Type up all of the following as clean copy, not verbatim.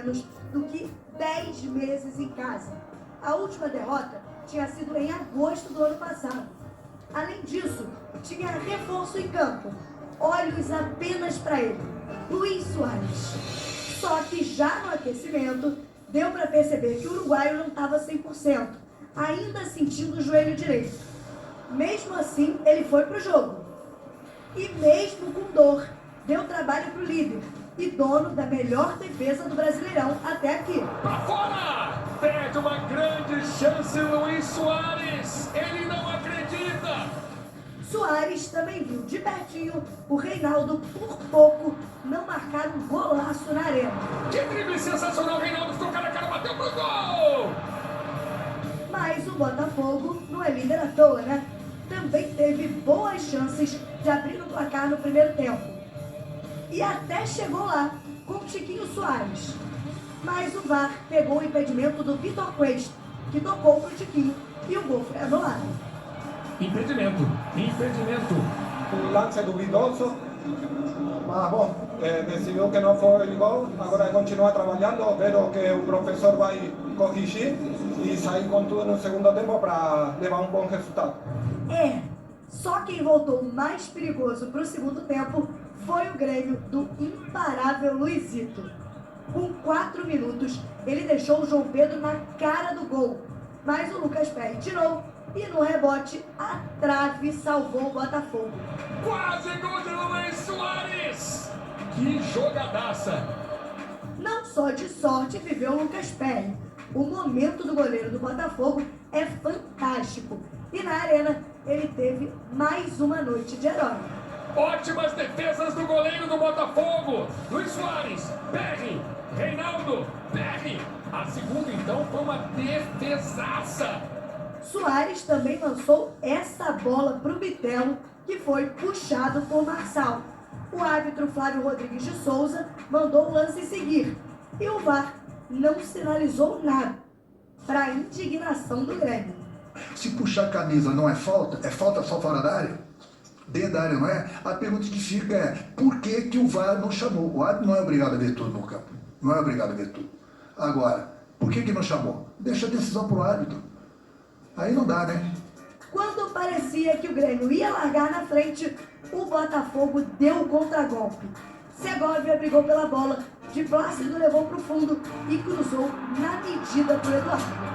menos do que 10 meses em casa. A última derrota tinha sido em agosto do ano passado. Além disso, tinha reforço em campo. Olhos apenas para ele, Luis Soares. Só que já no aquecimento, deu para perceber que o uruguaio não estava 100%, ainda sentindo o joelho direito. Mesmo assim, ele foi para o jogo. E mesmo com dor, deu trabalho para o líder e dono da melhor defesa do Brasileirão até aqui. Pra fora! Perde uma grande chance Luis Soares. Ele não acredita. Soares também viu de pertinho o Reinaldo, por pouco, não marcar um golaço na arena. Que drible sensacional, Reinaldo ficou cara a cara, bateu pro gol! Mas o Botafogo não é líder à toa, né? Também teve boas chances de abrir o placar no primeiro tempo. E até chegou lá com o Chiquinho Soares. Mas o VAR pegou o impedimento do Vitor Cuesta, que tocou pro Chiquinho, e o gol foi anulado. Impedimento. Un lance duvidoso, mas bom, decidiu que não foi gol, agora continua trabalhando, espero que o professor vai corrigir e sair com tudo no segundo tempo para levar um bom resultado. Só quem voltou mais perigoso para o segundo tempo foi o Grêmio do imparável Luizito. Com 4 minutos, ele deixou o João Pedro na cara do gol, mas o Lucas Perry tirou e no rebote a trave salvou o Botafogo. Quase gol de Luis Soares! Que jogadaça! Não só de sorte viveu o Lucas Perry. O momento do goleiro do Botafogo é fantástico. E na arena, ele teve mais uma noite de herói. Ótimas defesas do goleiro do Botafogo. Luis Soares, Perry, Reinaldo, Perry. A segunda, então, foi uma defesaça. Soares também lançou essa bola para o Bitelo, que foi puxado por Marçal. O árbitro Flávio Rodrigues de Souza mandou o lance seguir. E o VAR não sinalizou nada, para a indignação do Grêmio. Se puxar a camisa não é falta só fora da área? Dentro da área não é? A pergunta que fica é, por que o VAR não chamou? O árbitro não é obrigado a ver tudo no campo. Não é obrigado a ver tudo. Agora, por que não chamou? Deixa a decisão para o árbitro. Aí não dá, né? Quando parecia que o Grêmio ia largar na frente, o Botafogo deu o contragolpe. Segovia brigou pela bola, de Plácido levou para o fundo e cruzou na medida para o Eduardo.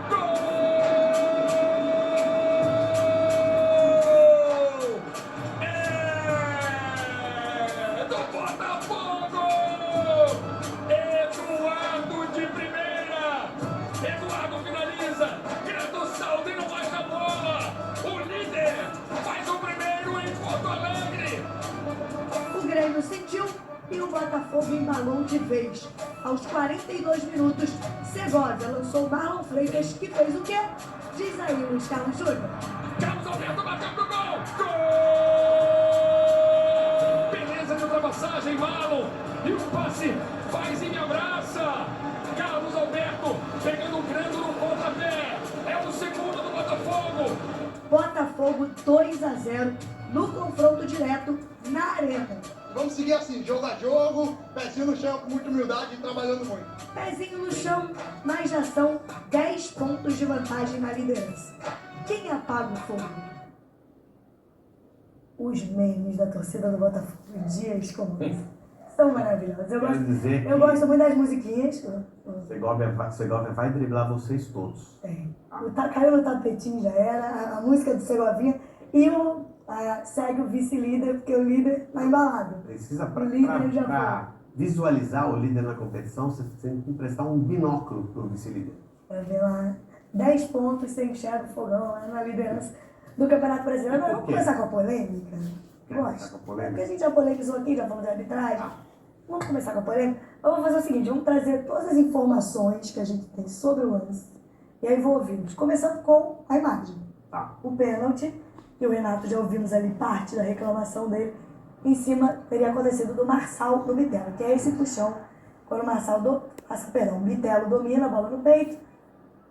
Eduardo finaliza, Grande Saldo e não baixa a bola. O líder faz o primeiro em Porto Alegre. O Grêmio sentiu e o Botafogo embalou de vez. Aos 42 minutos, Segovia lançou Marlon Freitas, que fez o quê? Diz aí, Luiz Carlos Júnior. Carlos Alberto bateu pro gol. Gol! Beleza de ultrapassagem, Marlon. E o passe faz e me abraça. Carlos Alberto pegando um grande no pontapé. É o segundo do Botafogo. Botafogo 2-0 no confronto direto na arena. Vamos seguir assim, jogo a jogo, pezinho no chão, com muita humildade e trabalhando muito. Pezinho no chão, mas já são 10 pontos de vantagem na liderança. Quem apaga o fogo? Os memes da torcida do Botafogo, dias como esse, são maravilhosos. Eu gosto muito das musiquinhas. Segovia vai driblar vocês todos. Caiu no tapetinho, já era, a música do Segovinha. E segue o vice-líder, porque o líder tá embalado. Precisa, para visualizar o líder na competição, você tem que emprestar um binóculo pro vice-líder. Vai ver lá, 10 pontos, você enxerga o fogão lá na liderança do Campeonato Brasileiro. Agora vamos começar com a polêmica? Gosto. Porque a gente já polemizou aqui, já falou de arbitragem. Vamos começar com a polêmica? Vamos fazer o seguinte, vamos trazer todas as informações que a gente tem sobre o lance. E aí vou ouvir. Começando com a imagem. O pênalti, que o Renato já ouvimos ali parte da reclamação dele, em cima teria acontecido do Marçal no Bitelo, que é esse puxão, quando o Bitelo domina a bola no peito,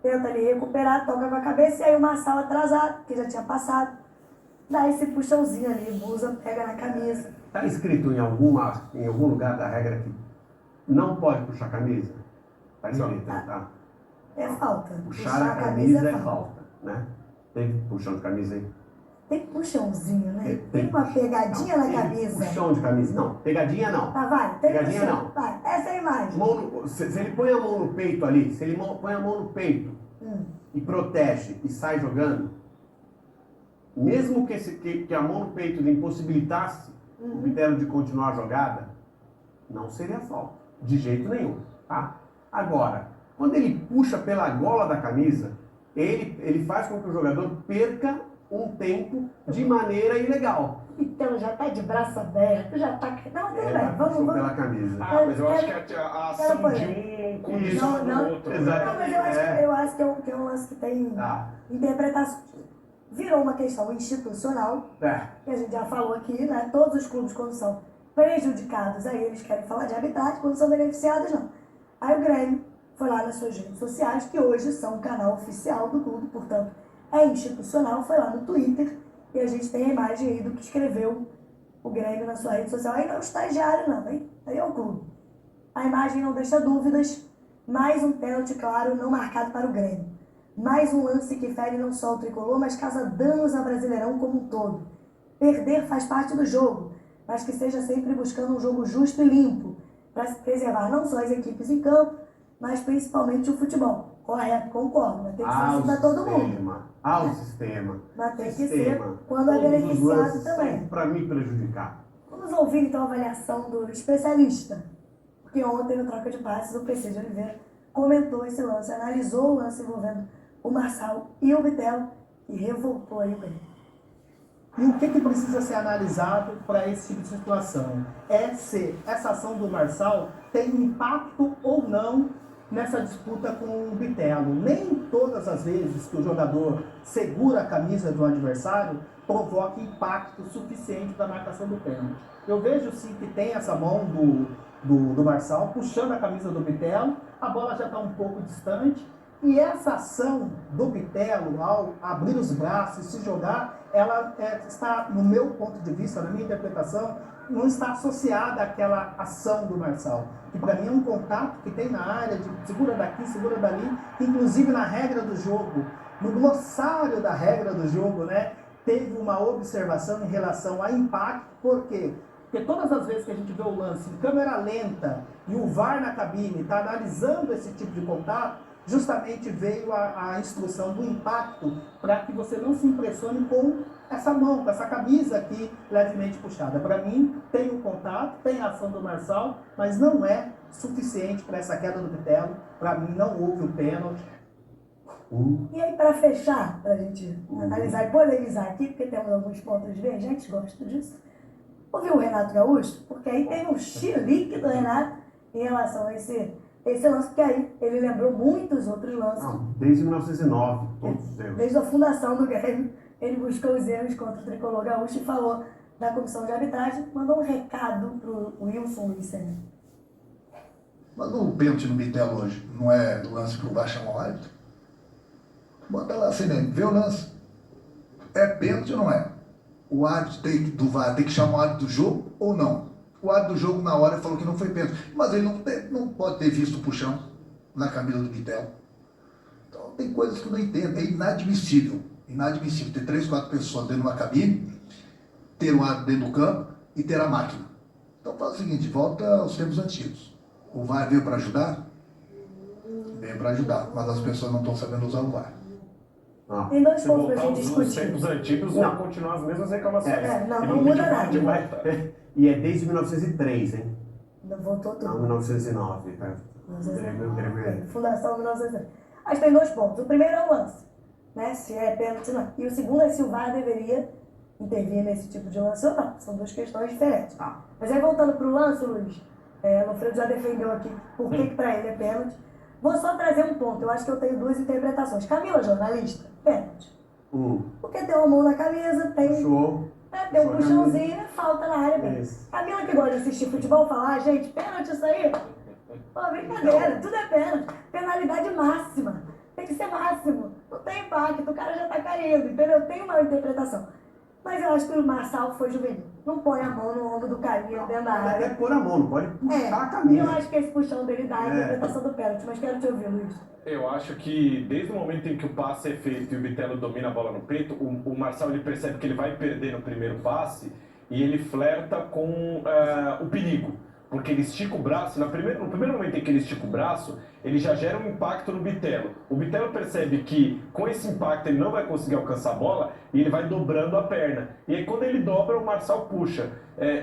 tenta ali recuperar, toca com a cabeça, e aí o Marçal atrasado, que já tinha passado, dá esse puxãozinho ali, Busa pega na camisa. Está escrito em algum lugar da regra que não pode puxar a camisa? Tá escrito, tá? É falta. Puxar a camisa é falta, né? Tem puxão de camisa aí. Tem puxãozinho, né? Tem uma pegadinha na camisa. Puxão de camisa. Não, pegadinha não. Tá, vai. Tem Pegadinha puxão. não. Vai. Essa é a imagem. Se ele põe a mão no peito ali, se ele põe a mão no peito e protege e sai jogando, mesmo que a mão no peito lhe impossibilitasse o Bitelo de continuar a jogada, não seria falta. De jeito nenhum, tá? Agora, quando ele puxa pela gola da camisa, ele faz com que o jogador perca um tempo de maneira ilegal. Então já tá de braço aberto, já tá. Não, tudo bem, Puxou pela vamos. camisa. Mas eu acho que a ação de um condiciona Não, o outro. exato. Não, mas eu acho que é um lance que tem Tá. interpretação. Virou uma questão institucional, que a gente já falou aqui, né? Todos os clubes, quando são prejudicados, aí eles querem falar de arbitragem, quando são beneficiados, não. Aí o Grêmio foi lá nas suas redes sociais, que hoje são o canal oficial do clube, portanto, é institucional, foi lá no Twitter, e a gente tem a imagem aí do que escreveu o Grêmio na sua rede social. Aí não é o estagiário, não, hein? Aí é o clube. A imagem não deixa dúvidas, mais um pênalti, claro, não marcado para o Grêmio. Mais um lance que fere não só o tricolor, mas causa danos ao Brasileirão como um todo. Perder faz parte do jogo, mas que seja sempre buscando um jogo justo e limpo, para se preservar não só as equipes em campo, mas principalmente o futebol. Correto, concordo, mas tem que ser assim para todo mundo. Ao sistema. Mas tem que ser quando é beneficiado também. Para me prejudicar. Vamos ouvir então a avaliação do especialista, porque ontem no Troca de Passes o PC de Oliveira comentou esse lance, analisou o lance envolvendo o Marçal e o Bitelo e revoltou aí o Grêmio. E o que precisa ser analisado para esse tipo de situação? É se essa ação do Marçal tem impacto ou não nessa disputa com o Bitelo. Nem todas as vezes que o jogador segura a camisa do adversário provoca impacto suficiente para a marcação do pênalti. Eu vejo sim que tem essa mão do Marçal puxando a camisa do Bitelo, a bola já está um pouco distante, e essa ação do Bitelo, ao abrir os braços e se jogar, ela está, no meu ponto de vista, na minha interpretação, não está associada àquela ação do Marçal. Que para mim é um contato que tem na área, de segura daqui, segura dali, que inclusive na regra do jogo, no glossário da regra do jogo, né, teve uma observação em relação a impacto. Por quê? Porque todas as vezes que a gente vê o lance em câmera lenta e o VAR na cabine está analisando esse tipo de contato, justamente veio a instrução do impacto para que você não se impressione com essa mão, com essa camisa aqui levemente puxada. Para mim, tem o contato, tem a ação do Marçal, mas não é suficiente para essa queda do Bitelo. Para mim, não houve o pênalti. E aí, para fechar, para a gente analisar e polemizar aqui, porque temos alguns pontos divergentes, gosto disso, ouviu o Renato Gaúcho? Porque aí tem um chilique do Renato em relação a esse lance, porque aí ele lembrou muitos outros lances. Não, desde 1909, todos os erros. Desde a fundação do Grêmio, ele buscou os erros contra o Tricolor Gaúcho e falou da comissão de arbitragem, mandou um recado pro Wilson Luiz Senna. Mas o pênalti no Bitelo hoje não é o lance que o VAR chamou o árbitro? Bota lá, Senna, vê o lance. É pênalti ou não é? O árbitro do VAR tem que chamar o árbitro do jogo ou não? O árbitro do jogo na hora falou que não foi pênalti, mas ele não pode ter visto o puxão na camisa do Bitelo. Então tem coisas que eu não entendo, é inadmissível ter 3, 4 pessoas dentro de uma cabine, ter um árbitro dentro do campo e ter a máquina. Então faz o seguinte, volta aos tempos antigos. O VAR veio para ajudar? Veio para ajudar, mas as pessoas não estão sabendo usar o VAR. Tem dois Se pontos para a voltar gente os discutir. tempos antigos, vão continuar as mesmas reclamações. Não muda nada. E é desde 1903, hein? Não voltou tudo. Não, 1909, tá? Fundação 1903. Mas tem dois pontos. O primeiro é o lance, né? Se é pênalti ou não. E o segundo é se o VAR deveria intervir nesse tipo de lance ou não. São duas questões diferentes. Mas aí voltando para o lance, Luiz, o Alfredo já defendeu aqui por que para ele é pênalti. Vou só trazer um ponto. Eu acho que eu tenho duas interpretações. Camila, jornalista, pênalti. Porque tem uma mão na camisa, tem um puxãozinho, falta na área mesmo. Camila que gosta de assistir futebol, falar, gente, pênalti isso aí? Pô, brincadeira, tudo é pênalti. Penalidade máxima. Tem que ser máximo. Não tem impacto, o cara já tá caindo, entendeu? Tem uma interpretação. Mas eu acho que o Marçal foi juvenil. Não põe a mão no ombro do Camila dentro da Pode até área. pôr a mão, não pode puxar a Eu camisa. acho que esse puxão dele dá a interpretação do pênalti, mas quero te ouvir, Luiz. Eu acho que desde o momento em que o passe é feito e o Bitelo domina a bola no peito, o Marçal ele percebe que ele vai perder no primeiro passe e ele flerta com o perigo. Porque ele estica o braço, no primeiro momento em que ele estica o braço, ele já gera um impacto no Bitelo. O Bitelo percebe que com esse impacto ele não vai conseguir alcançar a bola e ele vai dobrando a perna. E aí quando ele dobra, o Marçal puxa.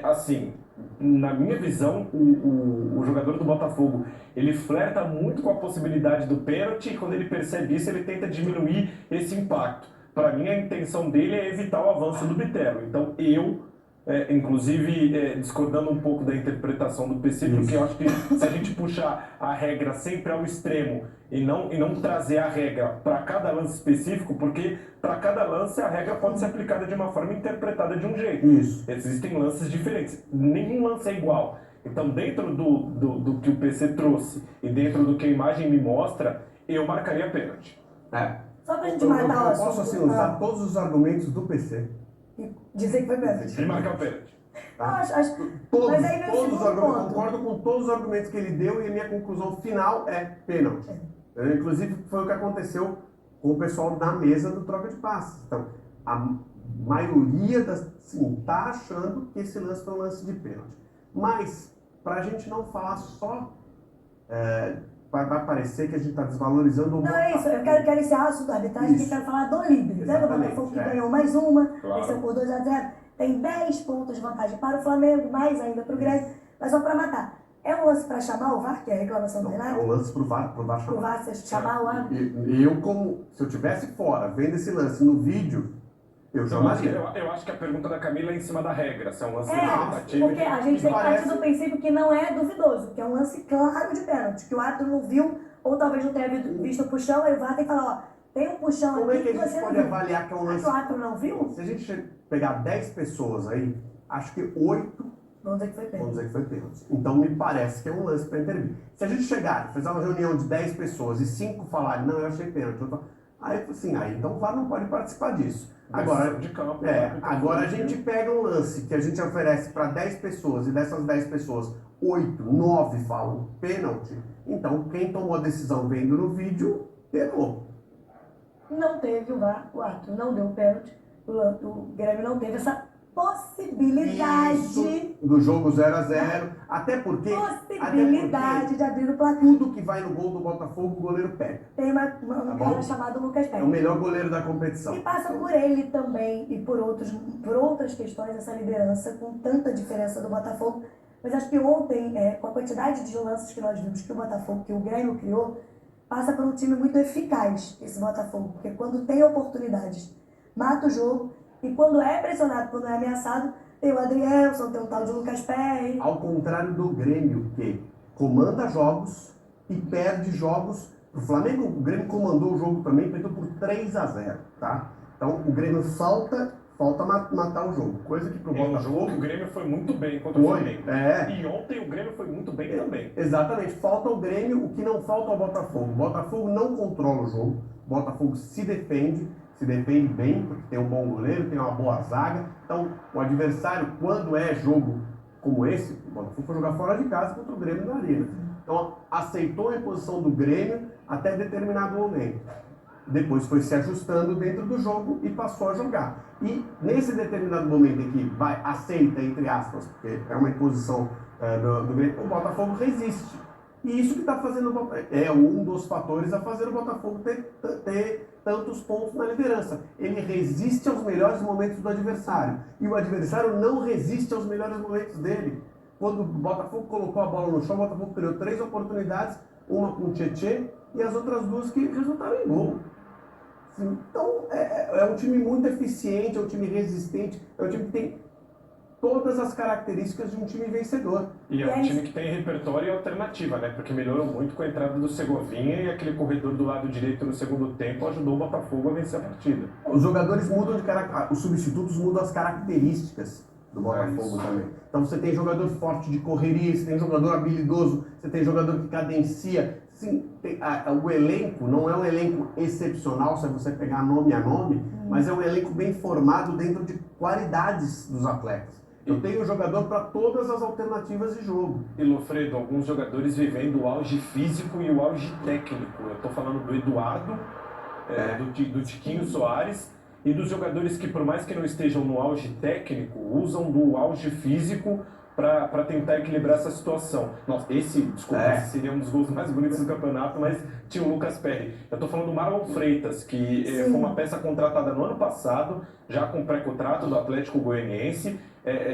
Assim, na minha visão, o jogador do Botafogo, ele flerta muito com a possibilidade do pênalti e quando ele percebe isso, ele tenta diminuir esse impacto. Para mim, a intenção dele é evitar o avanço do Bitelo. Então, inclusive, discordando um pouco da interpretação do PC, porque eu acho que se a gente puxar a regra sempre ao extremo e não trazer a regra para cada lance específico, porque para cada lance a regra pode ser aplicada de uma forma e interpretada de um jeito. Isso. Existem lances diferentes, nenhum lance é igual. Então, dentro do que o PC trouxe e dentro do que a imagem me mostra, eu marcaria pênalti. Só pra gente Eu matar o assunto. posso assim, usar todos os argumentos do PC. E dizer que foi pênalti. E marcar o pênalti. Tá? Acho. Todos, Mas aí vem o todos os segundo argumentos, ponto. concordo com todos os argumentos que ele deu e a minha conclusão final é pênalti. Inclusive, foi o que aconteceu com o pessoal da mesa do troca de passes. Então, a maioria tá achando que esse lance foi um lance de pênalti. Mas, para a gente não falar só, vai parecer que a gente está desvalorizando o Não, é isso. Eu quero encerrar o assunto da arbitragem e quero falar do líder. Lembra do Botafogo que ganhou mais uma, venceu por 2-0, tem 10 pontos de vantagem para o Flamengo, mais ainda para o Grêmio, mas só para matar. É um lance para chamar o VAR, que é a reclamação do É Renato? um lance pro VAR O chamar. VAR chamar o árbitro? Se eu tivesse fora, vendo esse lance no vídeo, eu chamaria. Eu acho que a pergunta da Camila é em cima da regra, se é um lance É, interpretativo. porque a gente tem que parece- partir do princípio que não é duvidoso, que é um lance claro de pênalti, que o árbitro não viu, ou talvez não tenha visto o puxão, aí o VAR tem que falar, ó, tem um puxão Como é aqui que que a gente você não pode viu. avaliar que é um Mas lance? o árbitro não viu? Se a gente pegar 10 pessoas aí, acho que 8 Vamos dizer que foi vamos pênalti. dizer que foi pênalti. Então me parece que é um lance para intervir. Se a gente chegar, fizer uma reunião de 10 pessoas e 5 falarem, não, eu achei pênalti, aí assim, então o VAR não pode participar disso. Agora, de campo. agora a gente pega um lance que a gente oferece para 10 pessoas e dessas 10 pessoas, 8, 9 falam pênalti, então quem tomou a decisão vendo no vídeo, errou. Não teve o VAR, o árbitro não deu o pênalti, o Grêmio não teve essa possibilidade, Isso, do jogo 0-0, até porque de abrir o placar. tudo que vai no gol do Botafogo, o goleiro pega. Tem um Tá cara bom? chamado Lucas É o Pérez. melhor goleiro da competição. E passa por ele também e por outras questões essa liderança com tanta diferença do Botafogo. Mas acho que ontem, com a quantidade de lances que nós vimos que o Botafogo, que o Grêmio criou, passa por um time muito eficaz, esse Botafogo. Porque quando tem oportunidades, mata o jogo. E quando é pressionado, quando é ameaçado, tem o Adrielson, tem o tal de Lucas Pérez. Ao contrário do Grêmio, que comanda jogos e perde jogos. O Flamengo, o Grêmio comandou o jogo também, perdeu por 3-0, tá? Então o Grêmio falta matar o jogo, coisa que pro É um jogo que o Botafogo... Grêmio foi muito bem contra o Foi, Flamengo. é. E ontem o Grêmio foi muito bem também. Exatamente, falta o Grêmio, o que não falta ao Botafogo. O Botafogo não controla o jogo, o Botafogo se defende bem, porque tem um bom goleiro, tem uma boa zaga. Então, o adversário, quando é jogo como esse, o Botafogo foi jogar fora de casa contra o Grêmio na Arena. Então, aceitou a imposição do Grêmio até determinado momento. Depois foi se ajustando dentro do jogo e passou a jogar. E nesse determinado momento em que aceita, entre aspas, porque é uma imposição do Grêmio, o Botafogo resiste. E isso que está fazendo um dos fatores a fazer o Botafogo ter tantos pontos na liderança. Ele resiste aos melhores momentos do adversário. E o adversário não resiste aos melhores momentos dele. Quando o Botafogo colocou a bola no chão, o Botafogo criou 3 oportunidades, uma com o Tietê e as outras 2 que resultaram em gol. Então, é um time muito eficiente, é um time resistente, é um time que tem todas as características de um time vencedor. E é um time que tem repertório e alternativa, né? Porque melhorou muito com a entrada do Segovinha e aquele corredor do lado direito no segundo tempo ajudou o Botafogo a vencer a partida. Os jogadores mudam de caráter, os substitutos mudam as características do Botafogo também. Então você tem jogador forte de correria, você tem jogador habilidoso, você tem jogador que cadencia, Sim, o elenco não é um elenco excepcional, se você pegar nome a nome, mas é um elenco bem formado dentro de qualidades dos atletas. Eu tenho jogador para todas as alternativas de jogo. E Lofredo, alguns jogadores vivendo o auge físico e o auge técnico. Eu estou falando do Eduardo, do Tiquinho Soares, e dos jogadores que, por mais que não estejam no auge técnico, usam do auge físico para tentar equilibrar essa situação. Nossa, esse seria um dos gols mais bonitos do campeonato, mas tinha o Lucas Perry. Eu estou falando do Marlon Freitas, que foi uma peça contratada no ano passado, já com pré-contrato do Atlético Goianiense,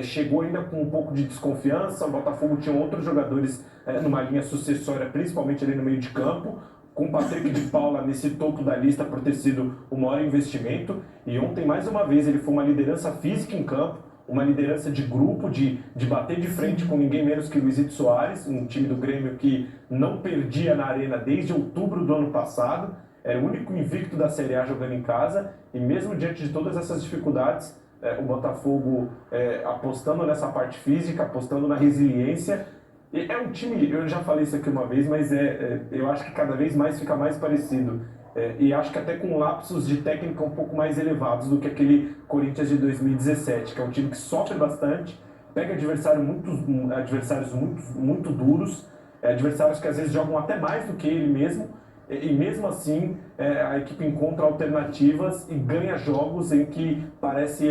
chegou ainda com um pouco de desconfiança. O Botafogo tinha outros jogadores numa linha sucessória, principalmente ali no meio de campo, com o Patrick de Paula nesse topo da lista por ter sido o maior investimento. E ontem, mais uma vez, ele foi uma liderança física em campo, uma liderança de grupo, de bater de frente com ninguém menos que Luizito Soares, um time do Grêmio que não perdia na Arena desde outubro do ano passado, era o único invicto da Série A jogando em casa, e mesmo diante de todas essas dificuldades, o Botafogo apostando nessa parte física, apostando na resiliência. E é um time, eu já falei isso aqui uma vez, mas eu acho que cada vez mais fica mais parecido. E acho que até com lapsos de técnica um pouco mais elevados do que aquele Corinthians de 2017, que é um time que sofre bastante, pega adversários muito duros, adversários que às vezes jogam até mais do que ele mesmo, e mesmo assim a equipe encontra alternativas e ganha jogos em que parece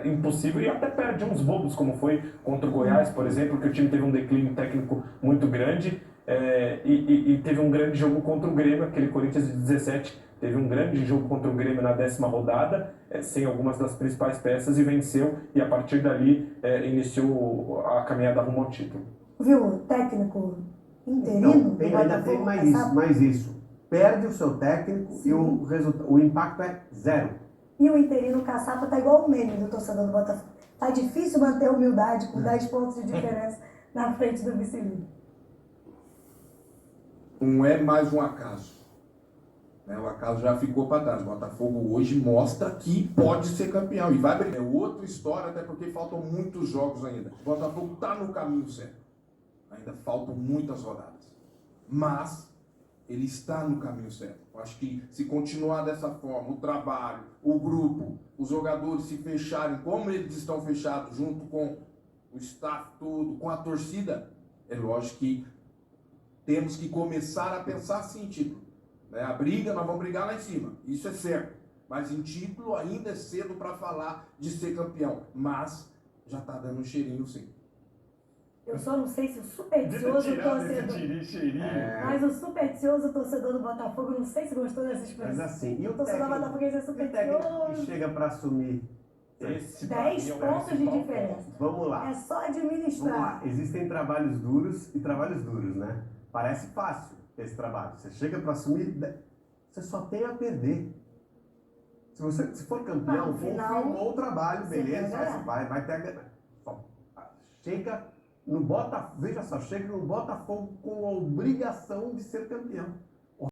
impossível, e até perde uns bobos, como foi contra o Goiás, por exemplo, que o time teve um declínio técnico muito grande. E teve um grande jogo contra o Grêmio, aquele Corinthians de 17, teve um grande jogo contra o Grêmio na 10ª rodada, sem algumas das principais peças, e venceu, e a partir dali iniciou a caminhada rumo ao título. Viu o técnico interino? Não, ainda tem mais isso. Perde o seu técnico. Sim. E o impacto é zero. E o interino caçapa tá igual o meme do torcedor do Botafogo. Tá difícil manter a humildade com 10 pontos de diferença na frente do vice-líder. Não é mais um acaso. O acaso já ficou para trás. O Botafogo hoje mostra que pode ser campeão. E vai brigar. É outra história, até porque faltam muitos jogos ainda. O Botafogo está no caminho certo. Ainda faltam muitas rodadas. Mas ele está no caminho certo. Eu acho que se continuar dessa forma, o trabalho, o grupo, os jogadores se fecharem como eles estão fechados, junto com o staff todo, com a torcida, é lógico que temos que começar a pensar sim em título. A briga, nós vamos brigar lá em cima, isso é certo. Mas em título ainda é cedo para falar de ser campeão. Mas já está dando um cheirinho sim. Eu só não sei se o supersticioso torcedor... Mas o supersticioso torcedor do Botafogo, não sei se gostou dessa expressão. Mas assim, e o torcedor botafoguês é supersticioso. Que chega para assumir 10 pontos de diferença. Vamos lá. É só administrar. Vamos lá. Existem trabalhos duros e trabalhos duros, né? Parece fácil esse trabalho. Você chega para assumir, você só tem a perder. Se for campeão, confirmou o trabalho, beleza, vai ter a ganhar. Chega no Botafogo, veja só, chega no Botafogo com a obrigação de ser campeão.